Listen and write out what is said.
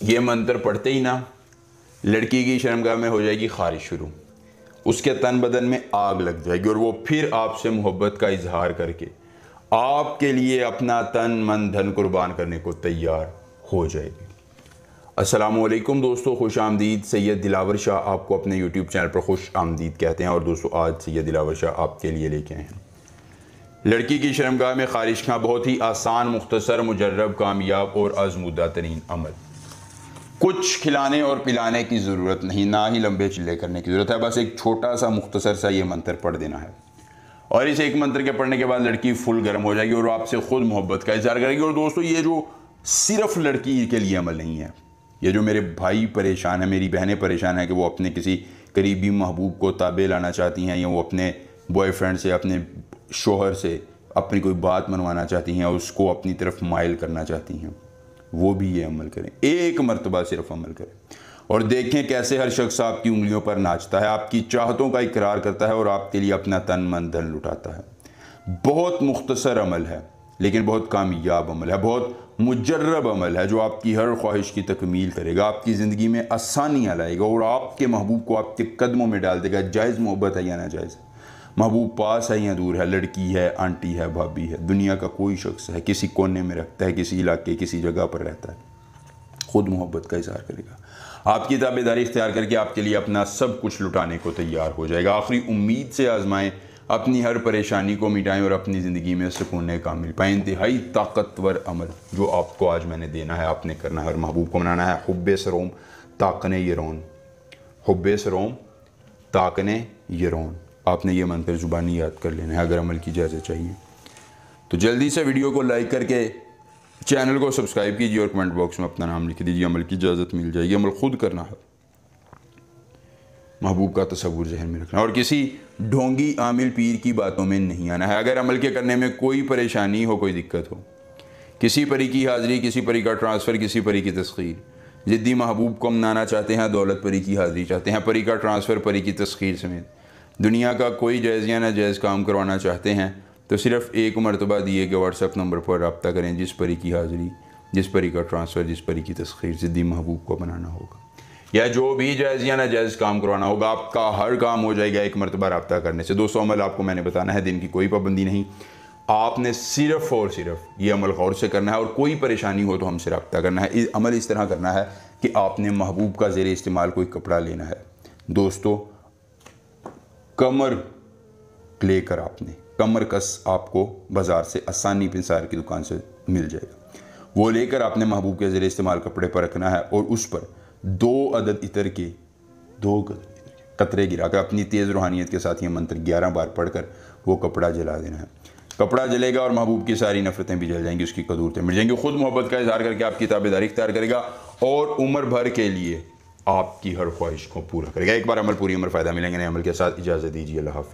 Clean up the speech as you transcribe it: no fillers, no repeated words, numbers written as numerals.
ये मंत्र पढ़ते ही ना लड़की की शर्मगाह में हो जाएगी खारिश शुरू, उसके तन बदन में आग लग जाएगी और वो फिर आपसे मोहब्बत का इजहार करके आपके लिए अपना तन मन धन कुर्बान करने को तैयार हो जाएगी। अस्सलामुअलैकुम दोस्तों, खुश आमदीद। सैयद दिलावर शाह आपको अपने यूट्यूब चैनल पर खुश आमदीद कहते हैं। और दोस्तों, आज सैयद दिलावर शाह आपके लिए लेके आए हैं लड़की की शर्मगाह में खारिश का बहुत ही आसान, मुख्तसर, मुजर्रब, कामयाब और आजमूदा तरीन अमल। कुछ खिलाने और पिलाने की ज़रूरत नहीं, ना ही लंबे चिल्ले करने की ज़रूरत है। बस एक छोटा सा मुख्तसर सा ये मंत्र पढ़ देना है और इस एक मंत्र के पढ़ने के बाद लड़की फुल गर्म हो जाएगी और आपसे ख़ुद मोहब्बत का इज़हार करेगी। और दोस्तों, ये जो सिर्फ लड़की के लिए अमल नहीं है, ये जो मेरे भाई परेशान है, मेरी बहनें परेशान है कि वो अपने किसी करीबी महबूब को ताबे लाना चाहती हैं या वो अपने बॉयफ्रेंड से, अपने शोहर से अपनी कोई बात मनवाना चाहती हैं, उसको अपनी तरफ माइल करना चाहती हैं, वो भी ये अमल करें। एक मर्तबा सिर्फ अमल करें और देखें कैसे हर शख्स आपकी उंगलियों पर नाचता है, आपकी चाहतों का इकरार करता है और आपके लिए अपना तन मन धन लुटाता है। बहुत मुख्तसर अमल है लेकिन बहुत कामयाब अमल है, बहुत मुजर्रब अमल है जो आपकी हर ख्वाहिश की तकमील करेगा, आपकी ज़िंदगी में आसानियाँ लाएगा और आपके महबूब को आपके कदमों में डाल देगा। जायज़ मोहब्बत है या नाजायज़, महबूब पास है या दूर है, लड़की है, आंटी है, भाभी है, दुनिया का कोई शख्स है, किसी कोने में रखता है, किसी इलाके, किसी जगह पर रहता है, ख़ुद मोहब्बत का इज़हार करेगा, आपकी ताबेदारी इख्तियार करके आपके लिए अपना सब कुछ लुटाने को तैयार हो जाएगा। आखिरी उम्मीद से आजमाएं, अपनी हर परेशानी को मिटाएं और अपनी ज़िंदगी में सुकून कामिल पाएं। इंतहाई ताकतवर अमल जो आपको आज मैंने देना है, आपने करना है और महबूब को मनाना है। हुब्बे सरोम ताकने यरोन, हुब्बे सरोम ताकने यरोन। आपने ये मंत्र ज़ुबानी याद कर लेना है। अगर अमल की इजाज़त चाहिए तो जल्दी से वीडियो को लाइक करके चैनल को सब्सक्राइब कीजिए और कमेंट बॉक्स में अपना नाम लिख दीजिए। अमल की इजाज़त मिल जाएगी। अमल खुद करना है, महबूब का तसव्वुर जहन में रखना और किसी ढोंगी आमिल पीर की बातों में नहीं आना है। अगर अमल के करने में कोई परेशानी हो, कोई दिक्कत हो, किसी परी की हाज़िरी, किसी परी का ट्रांसफ़र, किसी परी की तस्खीर, ज़िद्दी महबूब को मनाना चाहते हैं, दौलत परी की हाज़िरी चाहते हैं, परी का ट्रांसफ़र, परी की तस्खीर समेत दुनिया का कोई जायज़ या नाजायज़ काम करवाना चाहते हैं तो सिर्फ़ एक मरतबा दिए गए व्हाट्सएप नंबर पर रब्ता करें। जिस परी की हाज़िरी, जिस परी का ट्रांसफ़र, जिस परी की तस्खीर ज़िद्दी महबूब को बनाना होगा या जो भी जायज़ या नाजायज़ काम करवाना होगा, आपका हर काम हो जाएगा एक मरतबा रब्ता करने से। दोस्तों, अमल आपको मैंने बताना है, दिन की कोई पाबंदी नहीं, आपने सिर्फ़ और सिर्फ ये अमल गौर से करना है और कोई परेशानी हो तो हमसे रब्ता करना है। अमल इस तरह करना है कि आपने महबूब का ज़ेरे इस्तेमाल कोई कपड़ा लेना है। दोस्तों, कमर लेकर आपने कमर कस आपको बाज़ार से आसानी पिंसार की दुकान से मिल जाएगा, वो लेकर आपने महबूब के ज़रिए इस्तेमाल कपड़े पर रखना है और उस पर 2 अदद इतर के 2 कतरे गिराकर अपनी तेज़ रूहानियत के साथ ये मंत्र 11 बार पढ़कर वो कपड़ा जला देना है। कपड़ा जलेगा और महबूब की सारी नफरतें भी जल जाएंगी, उसकी कदूरतें मिट जाएंगी। खुद मोहब्बत का इजहार करके आपकी ताबेदारी इख्तियार करेगा और उम्र भर के लिए आपकी हर ख्वाहिश को पूरा करेगा। एक बार अमल, पूरी उम्र फ़ायदा मिलेंगे। नए अमल के साथ इजाज़त दीजिए। अल्लाह हाफ़िज़।